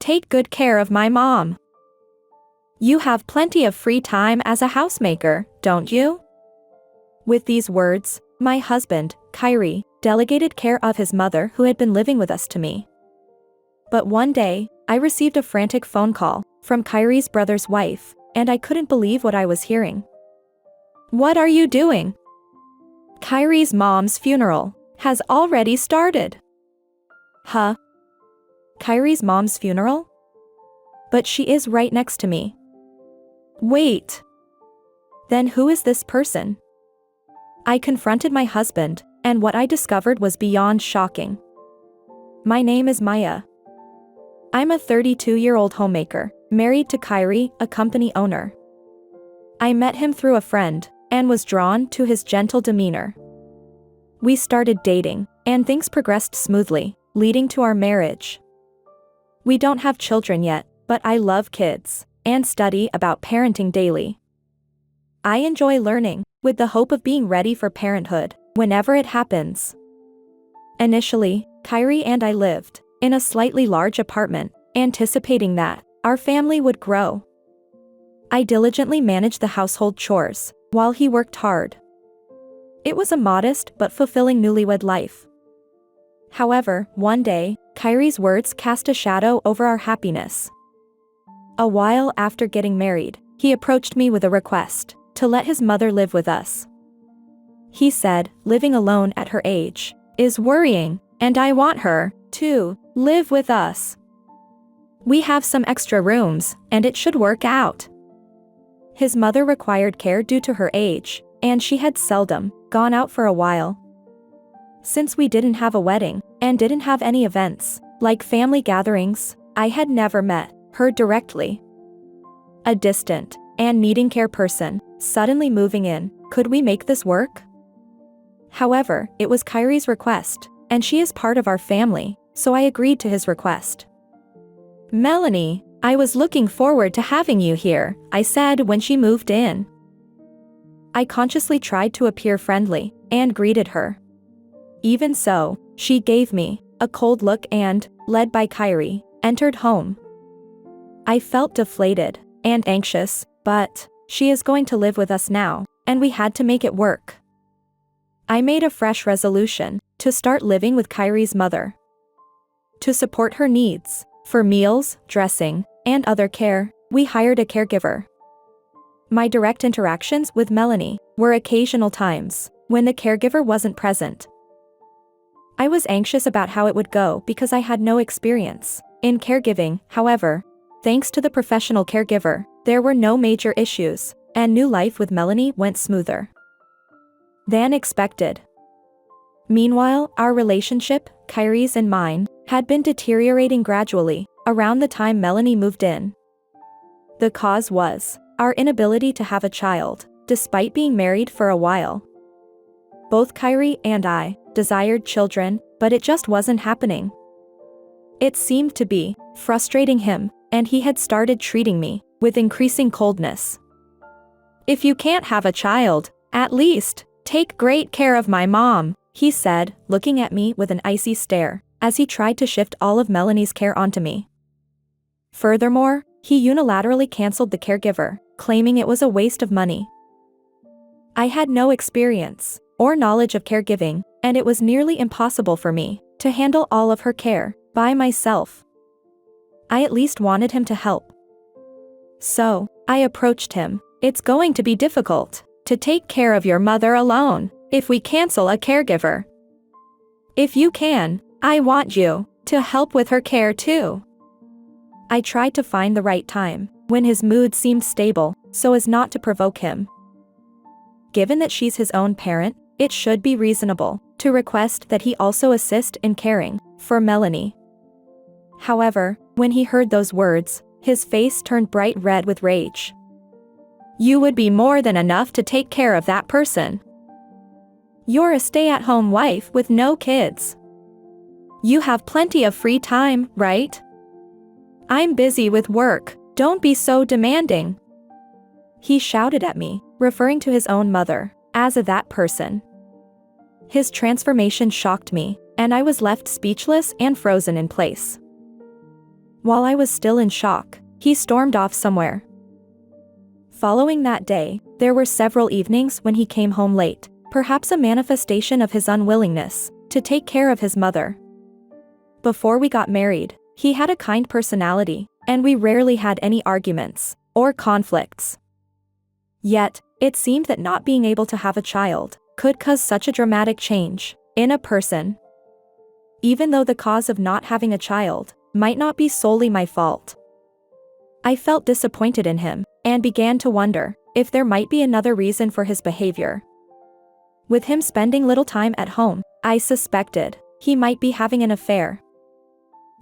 take good care of my mom. You have plenty of free time as a housemaker, don't you? With these words, my husband, Kyrie, delegated care of his mother who had been living with us to me. But one day, I received a frantic phone call from Kyrie's brother's wife, and I couldn't believe what I was hearing. What are you doing? Kyrie's mom's funeral has already started. Huh? Kyrie's mom's funeral? But she is right next to me. Wait. Then who is this person? I confronted my husband, and what I discovered was beyond shocking. My name is Maya. I'm a 32-year-old homemaker, married to Kyrie, a company owner. I met him through a friend, and was drawn to his gentle demeanor. We started dating, and things progressed smoothly, leading to our marriage. We don't have children yet, but I love kids, and study about parenting daily. I enjoy learning, with the hope of being ready for parenthood, whenever it happens. Initially, Kyrie and I lived in a slightly large apartment, anticipating that our family would grow. I diligently managed the household chores, while he worked hard. It was a modest but fulfilling newlywed life. However, one day, Kyrie's words cast a shadow over our happiness. A while after getting married, he approached me with a request to let his mother live with us. He said, living alone at her age is worrying, and I want her to live with us. We have some extra rooms, and it should work out. His mother required care due to her age, and she had seldom gone out for a while. Since we didn't have a wedding, and didn't have any events, like family gatherings, I had never met her directly. A distant and needing care person, suddenly moving in, could we make this work? However, it was Kyrie's request, and she is part of our family, so I agreed to his request. Melanie, I was looking forward to having you here, I said when she moved in. I consciously tried to appear friendly, and greeted her. Even so, she gave me a cold look and, led by Kyrie, entered home. I felt deflated and anxious, but she is going to live with us now, and we had to make it work. I made a fresh resolution to start living with Kyrie's mother. To support her needs, for meals, dressing, and other care, we hired a caregiver. My direct interactions with Melanie were occasional times when the caregiver wasn't present. I was anxious about how it would go because I had no experience in caregiving. However, thanks to the professional caregiver, there were no major issues, and new life with Melanie went smoother than expected. Meanwhile, our relationship, Kyrie's and mine, had been deteriorating gradually around the time Melanie moved in. The cause was our inability to have a child, despite being married for a while. Both Kyrie and I desired children, but it just wasn't happening. It seemed to be frustrating him, and he had started treating me with increasing coldness. If you can't have a child, at least take great care of my mom, he said, looking at me with an icy stare, as he tried to shift all of Melanie's care onto me. Furthermore, he unilaterally canceled the caregiver, claiming it was a waste of money. I had no experience or knowledge of caregiving, and it was nearly impossible for me to handle all of her care by myself. I at least wanted him to help. So, I approached him. It's going to be difficult to take care of your mother alone if we cancel a caregiver. If you can, I want you to help with her care too. I tried to find the right time, when his mood seemed stable, so as not to provoke him. Given that she's his own parent, it should be reasonable to request that he also assist in caring for Melanie. However, when he heard those words, his face turned bright red with rage. You would be more than enough to take care of that person. You're a stay-at-home wife with no kids. You have plenty of free time, right? I'm busy with work, don't be so demanding. He shouted at me, referring to his own mother as a that person. His transformation shocked me, and I was left speechless and frozen in place. While I was still in shock, he stormed off somewhere. Following that day, there were several evenings when he came home late, perhaps a manifestation of his unwillingness to take care of his mother. Before we got married, he had a kind personality, and we rarely had any arguments or conflicts. Yet, it seemed that not being able to have a child could cause such a dramatic change in a person. Even though the cause of not having a child might not be solely my fault, I felt disappointed in him and began to wonder if there might be another reason for his behavior. With him spending little time at home, I suspected he might be having an affair.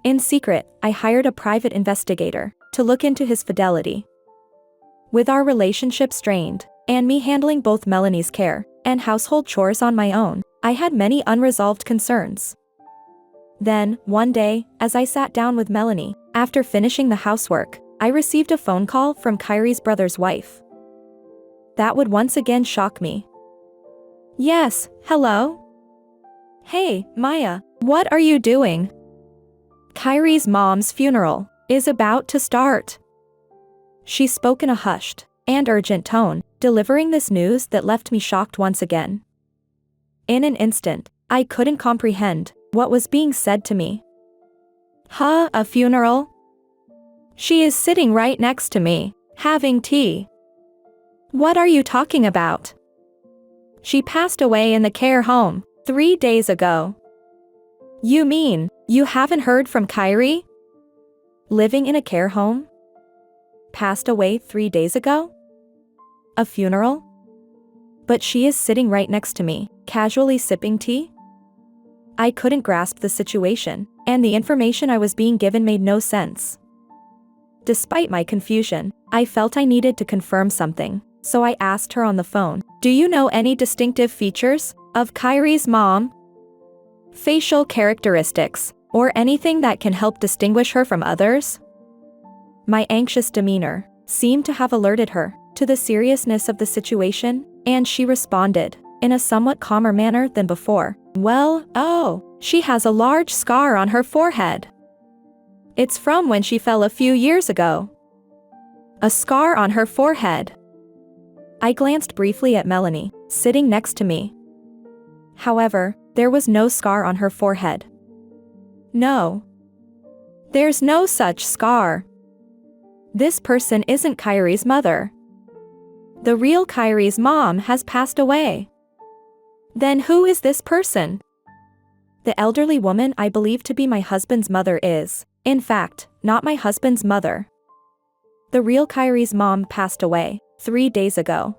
In secret, I hired a private investigator to look into his fidelity. With our relationship strained, and me handling both Melanie's care and household chores on my own, I had many unresolved concerns. Then, one day, as I sat down with Melanie, after finishing the housework, I received a phone call from Kyrie's brother's wife. That would once again shock me. Yes, hello? Hey, Maya, what are you doing? Kyrie's mom's funeral is about to start. She spoke in a hushed and urgent tone, delivering this news that left me shocked once again. In an instant, I couldn't comprehend what was being said to me. Huh, a funeral? She is sitting right next to me, having tea. What are you talking about? She passed away in the care home 3 days ago. You mean, you haven't heard from Kyrie? Living in a care home? Passed away 3 days ago? A funeral? But she is sitting right next to me, casually sipping tea? I couldn't grasp the situation, and the information I was being given made no sense. Despite my confusion, I felt I needed to confirm something, so I asked her on the phone, "Do you know any distinctive features of Kyrie's mom? Facial characteristics, or anything that can help distinguish her from others?" My anxious demeanor seemed to have alerted her to the seriousness of the situation, and she responded, in a somewhat calmer manner than before, "Well, she has a large scar on her forehead. It's from when she fell a few years ago." A scar on her forehead. I glanced briefly at Melanie, sitting next to me. However, there was no scar on her forehead. No. There's no such scar. This person isn't Kyrie's mother. The real Kyrie's mom has passed away. Then who is this person? The elderly woman I believe to be my husband's mother is, in fact, not my husband's mother. The real Kyrie's mom passed away 3 days ago.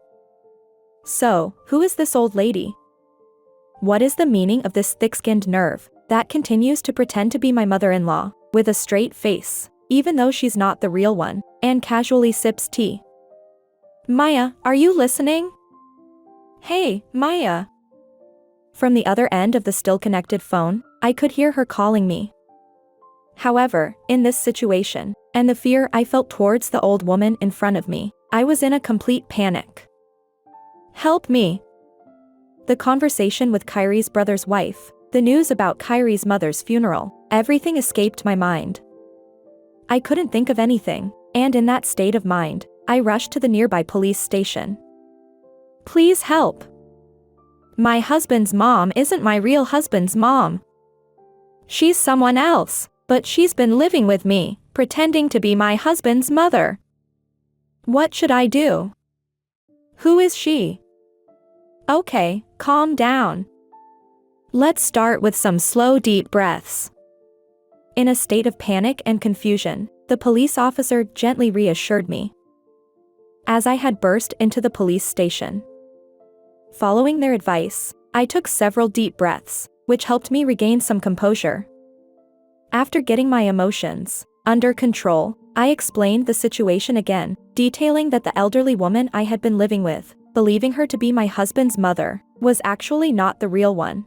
So, who is this old lady? What is the meaning of this thick-skinned nerve that continues to pretend to be my mother-in-law, with a straight face, even though she's not the real one, and casually sips tea? Maya, are you listening? Hey, Maya. From the other end of the still-connected phone, I could hear her calling me. However, in this situation, and the fear I felt towards the old woman in front of me, I was in a complete panic. Help me. The conversation with Kyrie's brother's wife, the news about Kyrie's mother's funeral, everything escaped my mind. I couldn't think of anything, and in that state of mind, I rushed to the nearby police station. Please help. My husband's mom isn't my real husband's mom. She's someone else, but she's been living with me, pretending to be my husband's mother. What should I do? Who is she? Okay, calm down. Let's start with some slow, deep breaths. In a state of panic and confusion, the police officer gently reassured me. As I had burst into the police station. Following their advice, I took several deep breaths, which helped me regain some composure. After getting my emotions under control, I explained the situation again, detailing that the elderly woman I had been living with, believing her to be my husband's mother, was actually not the real one.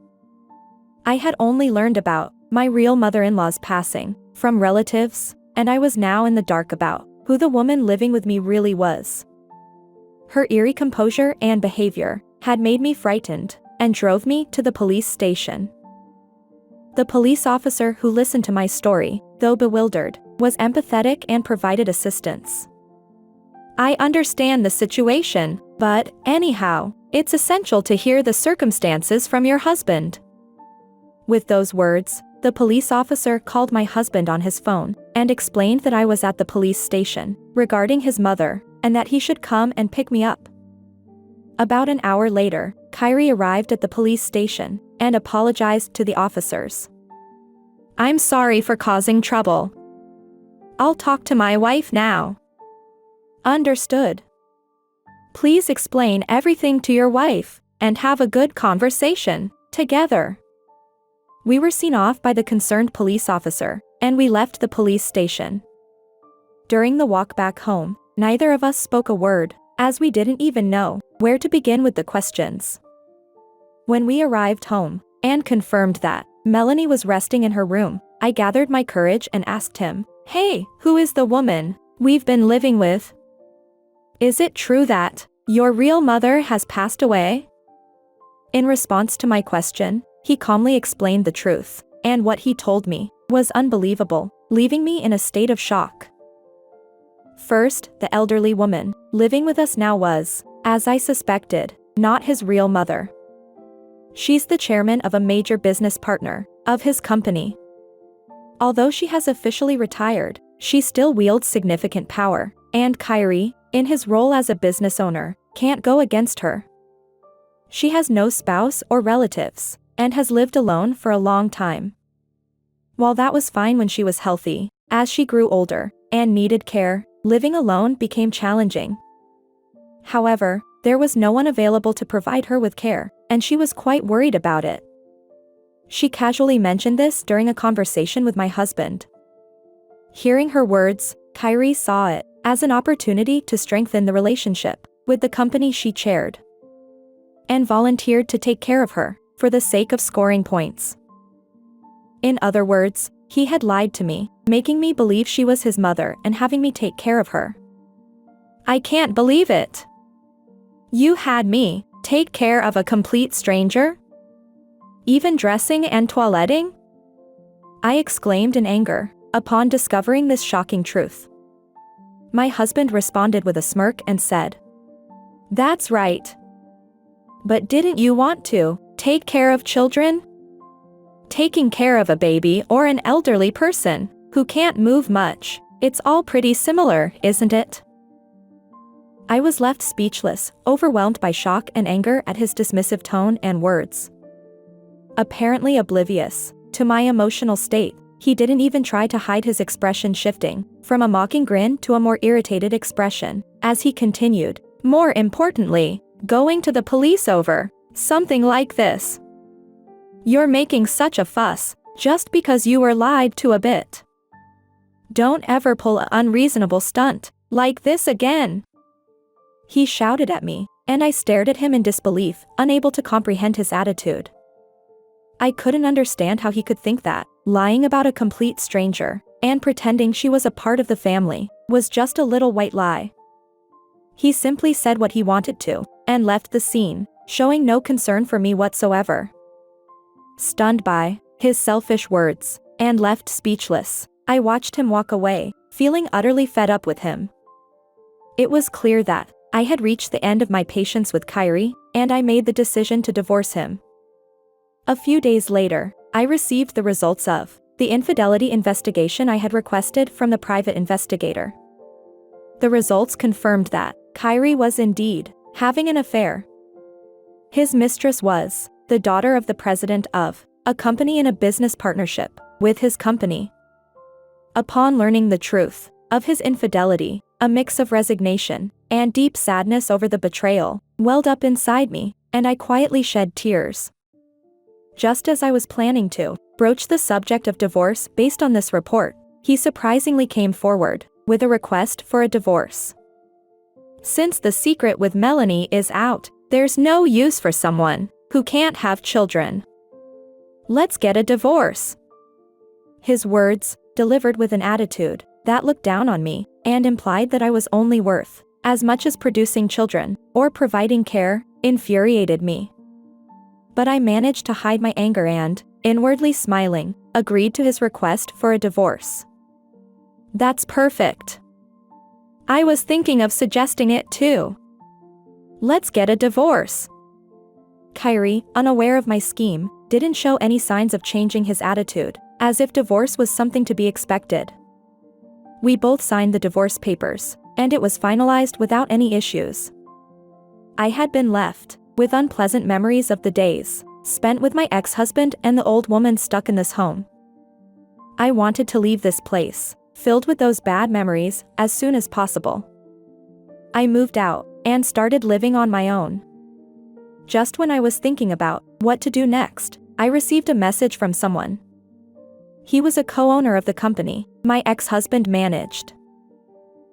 I had only learned about my real mother-in-law's passing from relatives, and I was now in the dark about who the woman living with me really was. Her eerie composure and behavior had made me frightened and drove me to the police station. The police officer who listened to my story, though bewildered, was empathetic and provided assistance. I understand the situation, but, anyhow, it's essential to hear the circumstances from your husband. With those words, the police officer called my husband on his phone and explained that I was at the police station regarding his mother and that he should come and pick me up. About an hour later, Kyrie arrived at the police station and apologized to the officers. I'm sorry for causing trouble. I'll talk to my wife now. Understood. Please explain everything to your wife and have a good conversation together. We were seen off by the concerned police officer, and we left the police station. During the walk back home, neither of us spoke a word, as we didn't even know where to begin with the questions. When we arrived home, and confirmed that Melanie was resting in her room, I gathered my courage and asked him, "Hey, who is the woman we've been living with? Is it true that your real mother has passed away?" In response to my question, he calmly explained the truth, and what he told me was unbelievable, leaving me in a state of shock. First, the elderly woman living with us now was, as I suspected, not his real mother. She's the chairman of a major business partner of his company. Although she has officially retired, she still wields significant power, and Kyrie, in his role as a business owner, can't go against her. She has no spouse or relatives, and has lived alone for a long time. While that was fine when she was healthy, as she grew older and needed care, living alone became challenging. However, there was no one available to provide her with care, and she was quite worried about it. She casually mentioned this during a conversation with my husband. Hearing her words, Kyrie saw it as an opportunity to strengthen the relationship with the company she chaired, and volunteered to take care of her for the sake of scoring points. In other words, he had lied to me, making me believe she was his mother and having me take care of her. I can't believe it. You had me take care of a complete stranger? Even dressing and toiletting? I exclaimed in anger upon discovering this shocking truth. My husband responded with a smirk and said, "That's right. But didn't you want to take care of children? Taking care of a baby or an elderly person who can't move much, it's all pretty similar, isn't it?" I was left speechless, overwhelmed by shock and anger at his dismissive tone and words. Apparently oblivious to my emotional state, he didn't even try to hide his expression, shifting from a mocking grin to a more irritated expression as he continued, "More importantly, going to the police over something like this. You're making such a fuss just because you were lied to a bit. Don't ever pull an unreasonable stunt like this again." He shouted at me, and I stared at him in disbelief, unable to comprehend his attitude. I couldn't understand how he could think that lying about a complete stranger and pretending she was a part of the family was just a little white lie. He simply said what he wanted to and left the scene, showing no concern for me whatsoever. Stunned by his selfish words and left speechless, I watched him walk away, feeling utterly fed up with him. It was clear that I had reached the end of my patience with Kyrie, and I made the decision to divorce him. A few days later, I received the results of the infidelity investigation I had requested from the private investigator. The results confirmed that Kyrie was indeed having an affair. His mistress was the daughter of the president of a company in a business partnership with his company. Upon learning the truth of his infidelity, a mix of resignation and deep sadness over the betrayal welled up inside me, and I quietly shed tears. Just as I was planning to broach the subject of divorce based on this report, he surprisingly came forward with a request for a divorce. Since the secret with Melanie is out, there's no use for someone who can't have children. Let's get a divorce. His words, delivered with an attitude that looked down on me and implied that I was only worth as much as producing children or providing care, infuriated me. But I managed to hide my anger and, inwardly smiling, agreed to his request for a divorce. That's perfect. I was thinking of suggesting it too. Let's get a divorce. Kyrie, unaware of my scheme, didn't show any signs of changing his attitude, as if divorce was something to be expected. We both signed the divorce papers, and it was finalized without any issues. I had been left with unpleasant memories of the days spent with my ex-husband and the old woman stuck in this home. I wanted to leave this place, filled with those bad memories, as soon as possible. I moved out and started living on my own. Just when I was thinking about what to do next, I received a message from someone. He was a co-owner of the company my ex-husband managed.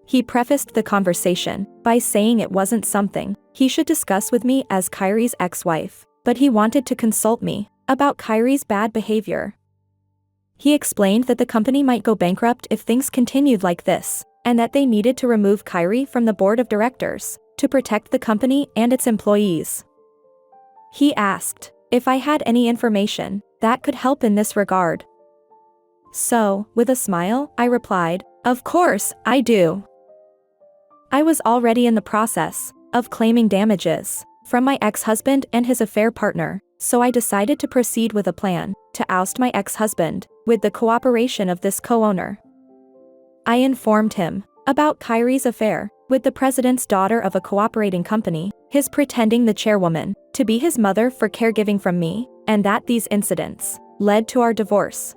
He prefaced the conversation by saying it wasn't something he should discuss with me as Kyrie's ex-wife, but he wanted to consult me about Kyrie's bad behavior. He explained that the company might go bankrupt if things continued like this, and that they needed to remove Kyrie from the board of directors to protect the company and its employees. He asked if I had any information that could help in this regard. So, with a smile, I replied, "Of course, I do." I was already in the process of claiming damages from my ex-husband and his affair partner, so I decided to proceed with a plan to oust my ex-husband with the cooperation of this co-owner. I informed him about Kyrie's affair with the president's daughter of a cooperating company, his pretending the chairwoman to be his mother for caregiving from me, and that these incidents led to our divorce.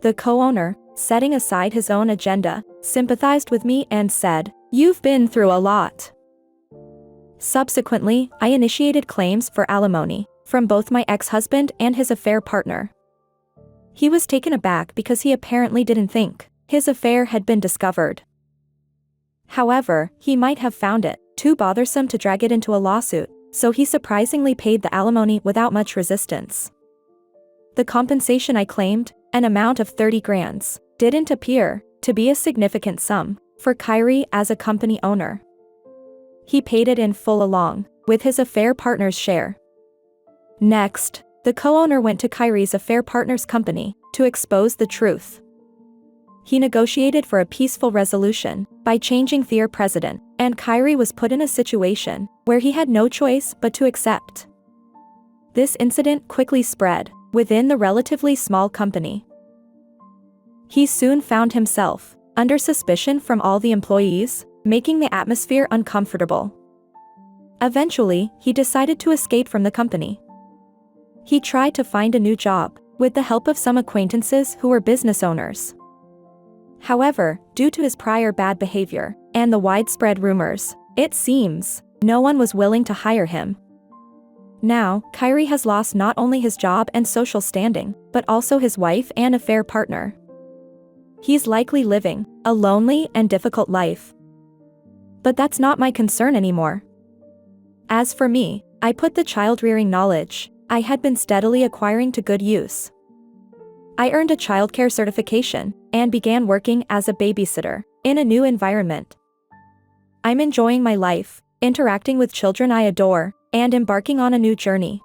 The co-owner, setting aside his own agenda, sympathized with me and said, "You've been through a lot." Subsequently, I initiated claims for alimony from both my ex-husband and his affair partner. He was taken aback because he apparently didn't think his affair had been discovered. However, he might have found it too bothersome to drag it into a lawsuit, so he surprisingly paid the alimony without much resistance. The compensation I claimed, an amount of 30 grand, didn't appear to be a significant sum for Kyrie as a company owner. He paid it in full along with his affair partner's share. Next, the co-owner went to Kyrie's affair partner's company to expose the truth. He negotiated for a peaceful resolution by changing their president, and Kyrie was put in a situation where he had no choice but to accept. This incident quickly spread within the relatively small company. He soon found himself under suspicion from all the employees, making the atmosphere uncomfortable. Eventually, he decided to escape from the company. He tried to find a new job with the help of some acquaintances who were business owners. However, due to his prior bad behavior and the widespread rumors, it seems no one was willing to hire him. Now, Kyrie has lost not only his job and social standing, but also his wife and affair partner. He's likely living a lonely and difficult life. But that's not my concern anymore. As for me, I put the child-rearing knowledge I had been steadily acquiring to good use. I earned a childcare certification and began working as a babysitter in a new environment. I'm enjoying my life, interacting with children I adore, and embarking on a new journey.